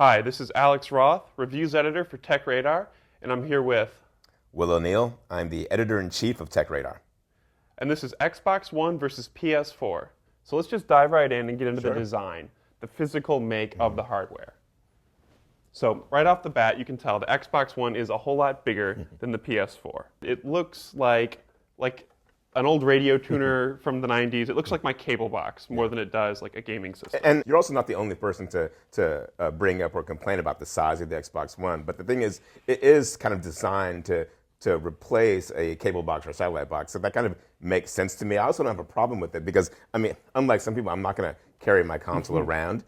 Hi, this is Alex Roth, reviews editor for TechRadar, and I'm here with... Will O'Neill. I'm the editor-in-chief of TechRadar. And this is Xbox One versus PS4. So let's just dive right in and get into the Sure. design, the physical make of the hardware. So right off the bat, you can tell the Xbox One is a whole lot bigger than the PS4. It looks like an old radio tuner from the 90s. It looks like my cable box more than it does like a gaming system. And you're also not the only person to bring up or complain about the size of the Xbox One. But the thing is, it is kind of designed to replace a cable box or a satellite box. So that kind of makes sense to me. I also don't have a problem with it because, I mean, unlike some people, I'm not going to carry my console around.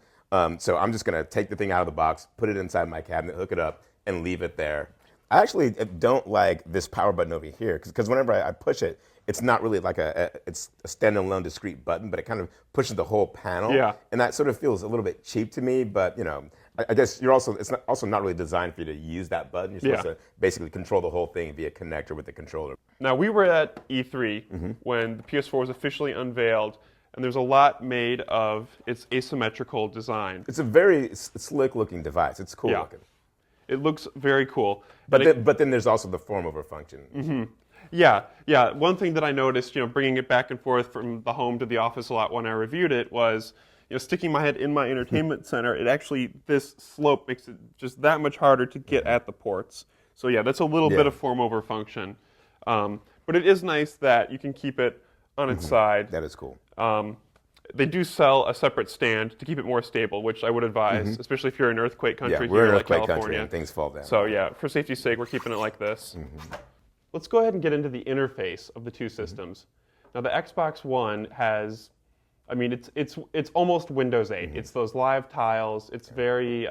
So I'm just going to take the thing out of the box, put it inside my cabinet, hook it up, and leave it there. I actually don't like this power button over here because whenever I push it, it's not really like it's a standalone discrete button, but it kind of pushes the whole panel. Yeah. And that sort of feels a little bit cheap to me, but you know, I guess it's also not really designed for you to use that button. You're supposed to basically control the whole thing via connector with the controller. Now, we were at E3 when the PS4 was officially unveiled, and there's a lot made of its asymmetrical design. It's a very slick looking device. It's cool looking. It looks very cool. But then there's also the form over function. Yeah. One thing that I noticed, bringing it back and forth from the home to the office a lot when I reviewed it was, sticking my head in my entertainment center. It actually, this slope makes it just that much harder to get at the ports. So yeah, that's a little bit of form over function. But it is nice that you can keep it on its side. That is cool. They do sell a separate stand to keep it more stable, which I would advise, especially if you're in earthquake country we're here in like earthquake California. country and things fall down. So yeah, for safety's sake, we're keeping it like this. Let's go ahead and get into the interface of the two systems. Now the Xbox One has, I mean, it's almost Windows 8. It's those live tiles. It's very,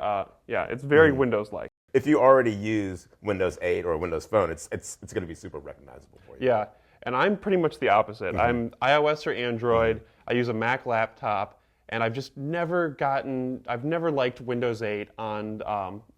it's very Windows-like. If you already use Windows 8 or a Windows Phone, it's going to be super recognizable for you. Yeah, and I'm pretty much the opposite. I'm iOS or Android. I use a Mac laptop, and I've never liked Windows 8 on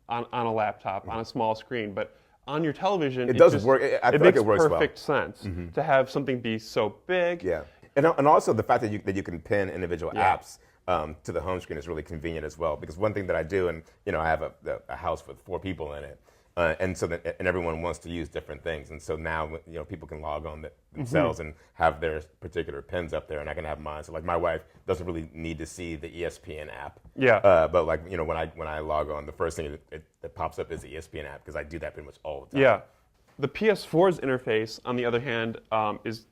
a laptop, on a small screen. But on your television, It does work. I feel like makes it works well. perfect sense to have something be so big. Yeah, and also the fact that you can pin individual apps to the home screen is really convenient as well. Because one thing that I do, and I have a house with 4 people in it, and so and everyone wants to use different things, and so now people can log on themselves and have their particular pins up there, and I can have mine. So like my wife doesn't really need to see the ESPN app. Yeah. But like when I log on, the first thing that pops up is the ESPN app because I do that pretty much all the time. Yeah. The PS4's interface, on the other hand, is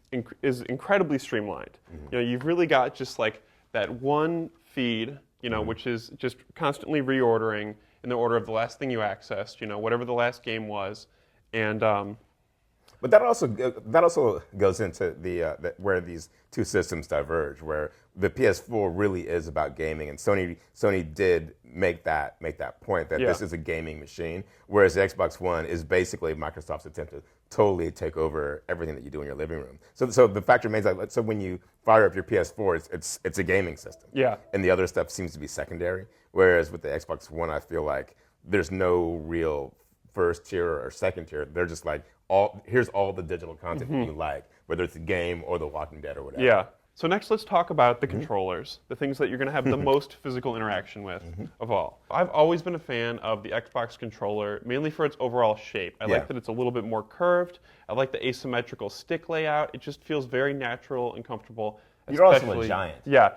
incredibly streamlined. You've really got just like that one feed, which is just constantly reordering in the order of the last thing you accessed, whatever the last game was, and. But that also goes into the where these two systems diverge, where the PS4 really is about gaming, and Sony did make that point that this is a gaming machine, whereas the Xbox One is basically Microsoft's attempt to totally take over everything that you do in your living room. So the fact remains that so when you fire up your PS4, it's a gaming system. Yeah. And the other stuff seems to be secondary. Whereas with the Xbox One, I feel like there's no real first tier or second tier. They're just like here's all the digital content that you like, whether it's a game or The Walking Dead or whatever. Yeah. So next, let's talk about the controllers, the things that you're going to have the most physical interaction with of all. I've always been a fan of the Xbox controller, mainly for its overall shape. I like that it's a little bit more curved. I like the asymmetrical stick layout. It just feels very natural and comfortable. You're also a giant. Yeah.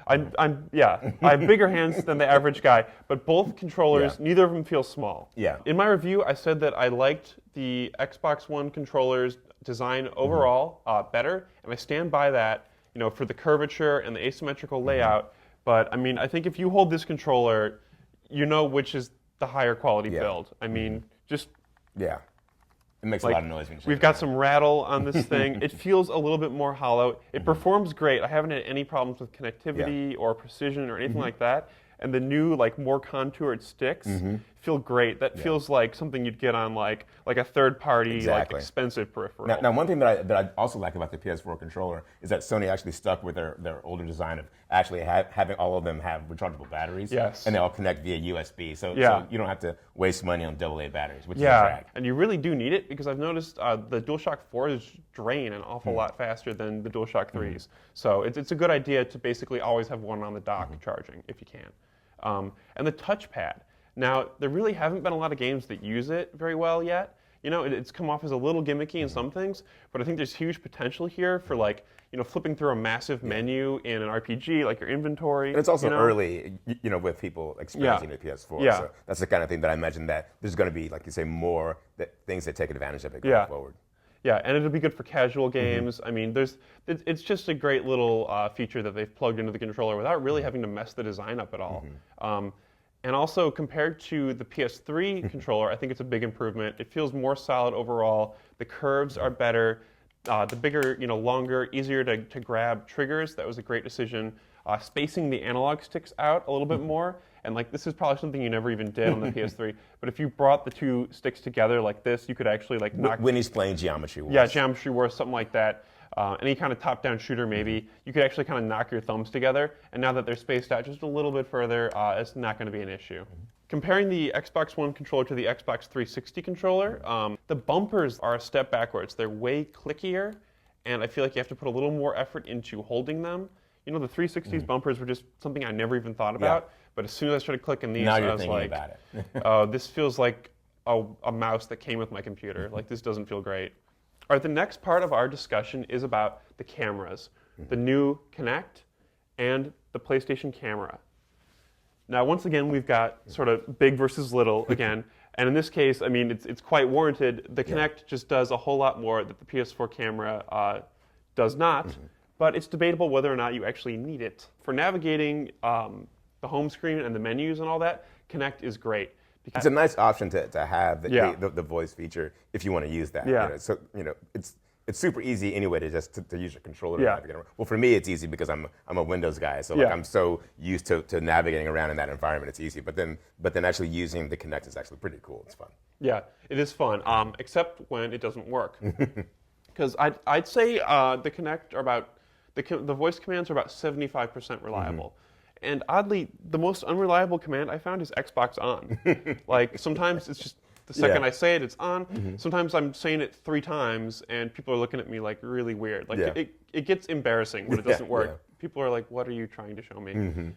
I have bigger hands than the average guy, but both controllers, neither of them feel small. Yeah. In my review, I said that I liked the Xbox One controller's design overall better, and I stand by that. For the curvature and the asymmetrical layout. But I mean, I think if you hold this controller, which is the higher quality build. I mean, Yeah. It makes a lot of noise when you we've got some rattle on this thing. It feels a little bit more hollow. It performs great. I haven't had any problems with connectivity or precision or anything like that. And the new, more contoured sticks feel great. That feels like something you'd get on like a third-party, expensive peripheral. Now, one thing that I also like about the PS4 controller is that Sony actually stuck with their older design of actually having all of them have rechargeable batteries. Yes. And they all connect via USB, so you don't have to waste money on AA batteries, which is a drag. And you really do need it because I've noticed the DualShock 4s drain an awful lot faster than the DualShock 3s. So it's a good idea to basically always have one on the dock charging if you can. And the touchpad. Now, there really haven't been a lot of games that use it very well yet. You know, it's come off as a little gimmicky in some things, but I think there's huge potential here for like, you know, flipping through a massive menu in an RPG, like your inventory. And it's also you know? early, you know, with people experiencing the PS4. Yeah. So that's the kind of thing that I imagine that there's going to be, like you say, more things that take advantage of it going forward. Yeah, and it'll be good for casual games. I mean, it's just a great little feature that they've plugged into the controller without really having to mess the design up at all. And also, compared to the PS3 controller, I think it's a big improvement. It feels more solid overall. The curves are better. The bigger, you know, longer, easier to grab triggers. That was a great decision. Spacing the analog sticks out a little bit more. And like this is probably something you never even did on the PS3. But if you brought the two sticks together like this, you could actually like knock. When he's playing Geometry Wars. Yeah, Geometry Wars, something like that. Any kind of top-down shooter, maybe you could actually kind of knock your thumbs together. And now that they're spaced out just a little bit further, it's not going to be an issue. Comparing the Xbox One controller to the Xbox 360 controller, the bumpers are a step backwards. They're way clickier, and I feel like you have to put a little more effort into holding them. You know, the 360's bumpers were just something I never even thought about, but as soon as I started clicking these, I was like, about it. oh, this feels like a mouse that came with my computer. Like, this doesn't feel great. All right, the next part of our discussion is about the cameras, the new Kinect and the PlayStation camera. Now, once again, we've got sort of big versus little again. And in this case, I mean, it's quite warranted. The Kinect just does a whole lot more that the PS4 camera does not. But it's debatable whether or not you actually need it. For navigating the home screen and the menus and all that, Kinect is great. It's a nice option to have the voice feature if you want to use that. Yeah. You know, so you know it's super easy anyway to just to use your controller to navigate around. Well, for me it's easy because I'm a Windows guy, so like I'm so used to navigating around in that environment. It's easy, but then actually using the Kinect is actually pretty cool. It's fun. Yeah, it is fun, except when it doesn't work. Because I'd say the Kinect are about the voice commands are about 75% reliable. And oddly, the most unreliable command I found is Xbox on. Like, sometimes it's just the second I say it, it's on. Sometimes I'm saying it 3 times, and people are looking at me like really weird. Like, it gets embarrassing when it doesn't work. People are like, what are you trying to show me?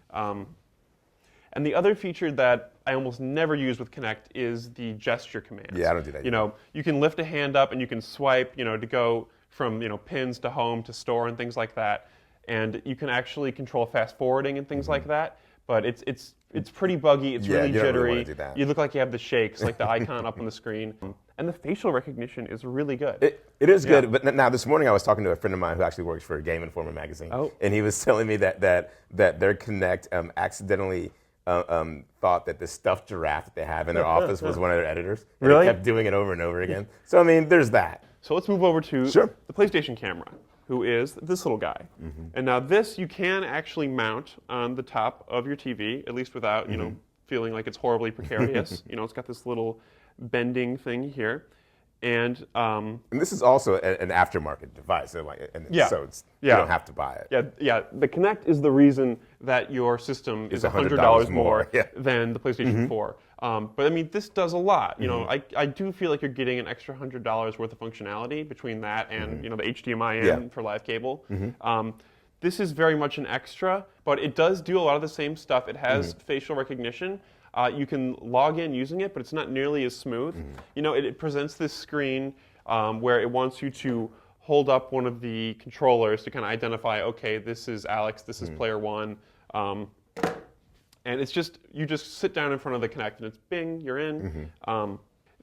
And the other feature that I almost never use with Kinect is the gesture commands. Yeah, I don't do that. You know, you can lift a hand up and you can swipe, you know, to go from, you know, pins to home to store and things like that. And you can actually control fast forwarding and things like that. But it's pretty buggy. It's really you don't jittery. really want to do that. You look like you have the shakes, like the icon up on the screen. And the facial recognition is really good. It is good, but now this morning I was talking to a friend of mine who actually works for Game Informer magazine, and he was telling me that their Kinect accidentally thought that the stuffed giraffe that they have in their office was one of their editors. And Really? they kept doing it over and over again. So I mean, there's that. So let's move over to Sure. the PlayStation camera, who is this little guy. And now this you can actually mount on the top of your TV, at least without you know feeling like it's horribly precarious. You know, it's got this little bending thing here, and this is also an aftermarket device. So so it's, you don't have to buy it. Yeah. The Kinect is the reason that your system is $100 $100 more more than the PlayStation 4. But I mean, this does a lot. You know, I do feel like you're getting an extra $100 worth of functionality between that and you know the HDMI in for live cable. This is very much an extra, but it does do a lot of the same stuff. It has facial recognition. You can log in using it, but it's not nearly as smooth. You know, it presents this screen where it wants you to hold up one of the controllers to kind of identify, okay, this is Alex, this is player 1. And it's just, you just sit down in front of the Kinect and it's bing, you're in.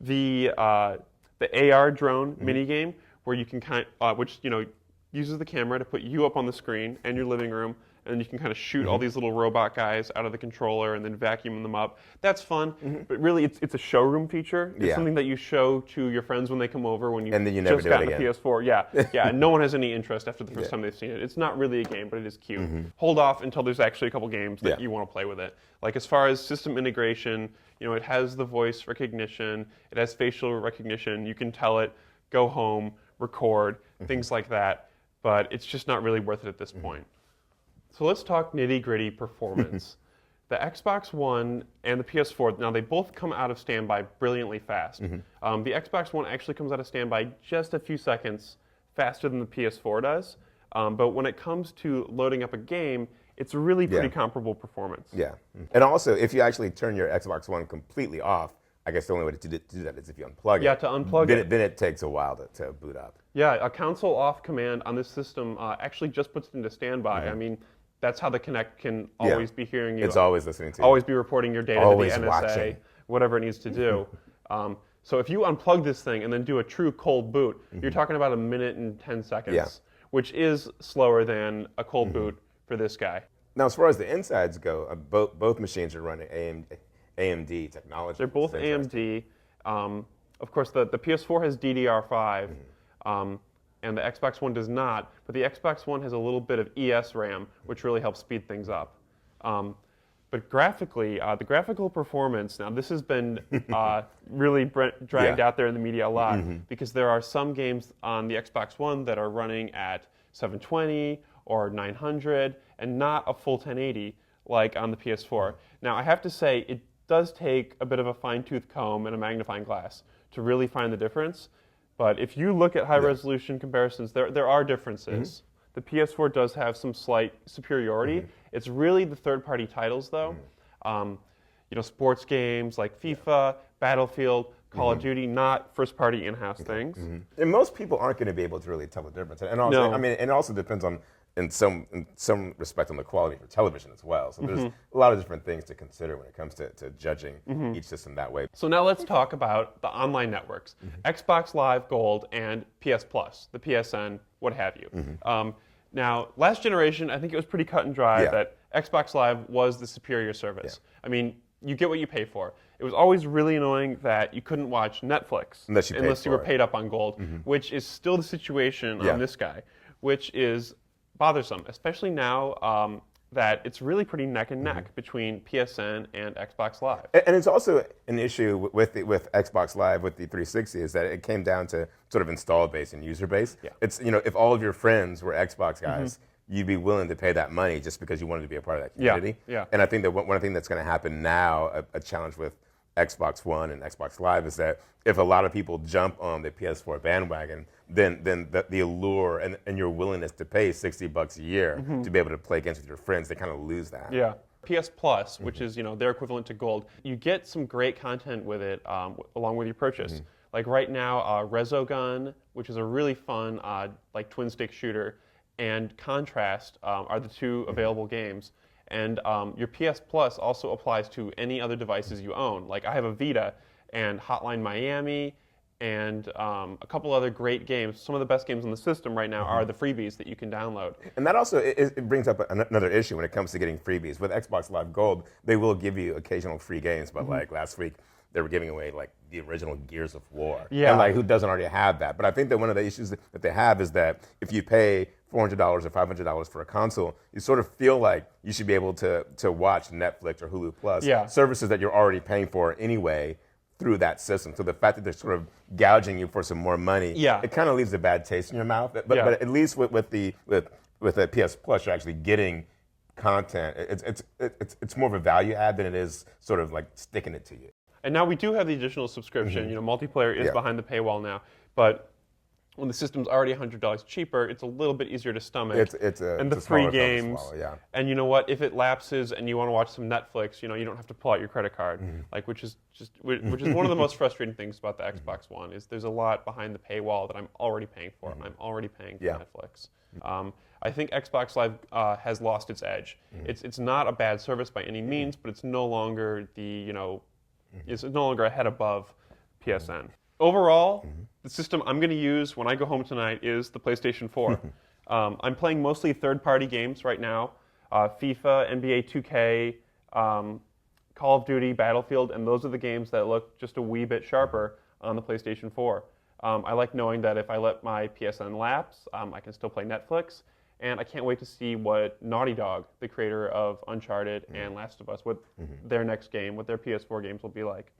The AR drone minigame, where you can which, you know, uses the camera to put you up on the screen and your living room, and you can kind of shoot all these little robot guys out of the controller and then vacuum them up. That's fun, but really it's a showroom feature. It's something that you show to your friends when they come over when And then you never just do got it the again. PS4. Yeah, and no one has any interest after the first time they've seen it. It's not really a game, but it is cute. Hold off until there's actually a couple games that you want to play with it. Like as far as system integration, you know, it has the voice recognition, it has facial recognition. You can tell it, go home, record, things like that. But it's just not really worth it at this point. So let's talk nitty-gritty performance. The Xbox One and the PS4, now they both come out of standby brilliantly fast. The Xbox One actually comes out of standby just a few seconds faster than the PS4 does. But when it comes to loading up a game, it's really pretty Yeah. comparable performance. Yeah. And also, if you actually turn your Xbox One completely off, I guess the only way to do that is if you unplug Yeah, it. to unplug then it. Then it takes a while to boot up. Yeah, a console off command on this system actually just puts it into standby. I mean, that's how the Kinect can always be hearing you. It's always listening to you. Always be reporting your data Always to the NSA, watching. whatever it needs to do. So if you unplug this thing and then do a true cold boot, you're talking about 1 minute and 10 seconds, Yeah. which is slower than a cold boot for this guy. Now, as far as the insides go, both machines are running AMD technology. They're both That's interesting. AMD. Of course, the PS4 has DDR5, and the Xbox One does not, but the Xbox One has a little bit of ES RAM, which really helps speed things up. But graphically, the graphical performance, now this has been really dragged out there in the media a lot, because there are some games on the Xbox One that are running at 720 or 900 and not a full 1080 like on the PS4. Now, I have to say, it does take a bit of a fine-tooth comb and a magnifying glass to really find the difference. But if you look at high-resolution comparisons, there are differences. The PS4 does have some slight superiority. It's really the third-party titles, though. Sports games like FIFA, Battlefield, Call of Duty, not first-party in-house things. And most people aren't going to be able to really tell the difference. And also, No. I mean, it also depends on, in some respect, on the quality of your television as well. So there's a lot of different things to consider when it comes to judging each system that way. So now let's talk about the online networks, Xbox Live Gold and PS Plus, the PSN, what have you. Now, last generation, I think it was pretty cut and dry that Xbox Live was the superior service. I mean, you get what you pay for. It was always really annoying that you couldn't watch Netflix Unless you were for it. paid up on Gold, which is still the situation on this guy, which is bothersome, especially now that it's really pretty neck and neck between PSN and Xbox Live. And it's also an issue with Xbox Live with the 360 is that it came down to sort of install base and user base. Yeah. It's if all of your friends were Xbox guys, you'd be willing to pay that money just because you wanted to be a part of that community. Yeah. And I think that one thing that's going to happen now, a challenge with Xbox One and Xbox Live, is that if a lot of people jump on the PS4 bandwagon, then the allure and your willingness to pay $60 a year to be able to play games with your friends, they kind of lose that. Yeah. PS Plus, which is their equivalent to Gold, you get some great content with it along with your purchase. Like right now, Resogun, which is a really fun like twin stick shooter, and Contrast are the two available games. And your PS Plus also applies to any other devices you own. Like I have a Vita, and Hotline Miami, and a couple other great games. Some of the best games on the system right now are the freebies that you can download. And that also it brings up another issue when it comes to getting freebies. With Xbox Live Gold, they will give you occasional free games, but like last week, they were giving away like the original Gears of War. Yeah. And like who doesn't already have that? But I think that one of the issues that they have is that if you pay $400 or $500 for a console, you sort of feel like you should be able to watch Netflix or Hulu Plus, services that you're already paying for anyway, through that system. So the fact that they're sort of gouging you for some more money, it kind of leaves a bad taste in your mouth. But at least with the PS Plus, you're actually getting content. It's more of a value add than it is sort of like sticking it to you. And now we do have the additional subscription. Multiplayer is behind the paywall now, but when the system's already $100 cheaper, it's a little bit easier to stomach. And the free games. And you know what? If it lapses and you want to watch some Netflix, you don't have to pull out your credit card. Like which is one of the most frustrating things about the Xbox One is there's a lot behind the paywall that I'm already paying for. I'm already paying for Netflix. I think Xbox Live has lost its edge. It's not a bad service by any means, but it's no longer it's no longer a head above PSN. Overall, the system I'm going to use when I go home tonight is the PlayStation 4. I'm playing mostly third-party games right now, FIFA, NBA 2K, Call of Duty, Battlefield, and those are the games that look just a wee bit sharper on the PlayStation 4. I like knowing that if I let my PSN lapse, I can still play Netflix, and I can't wait to see what Naughty Dog, the creator of Uncharted and Last of Us, what their next game, what their PS4 games will be like.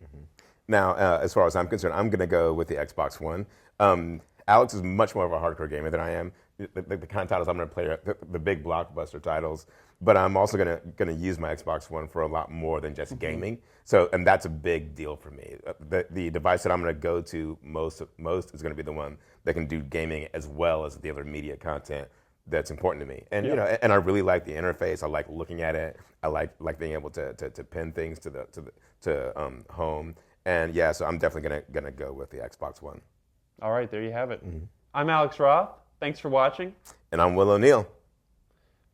Now, as far as I'm concerned, I'm going to go with the Xbox One. Alex is much more of a hardcore gamer than I am. The kind of titles I'm going to play are the big blockbuster titles. But I'm also going to use my Xbox One for a lot more than just gaming. So, and that's a big deal for me. The device that I'm going to go to most is going to be the one that can do gaming as well as the other media content that's important to me. And you know, and I really like the interface. I like looking at it. I like being able to pin things to home. And yeah, so I'm definitely gonna go with the Xbox One. All right, there you have it. I'm Alex Roth. Thanks for watching. And I'm Will O'Neill.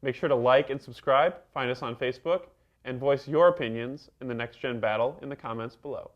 Make sure to like and subscribe. Find us on Facebook, and voice your opinions in the next gen battle in the comments below.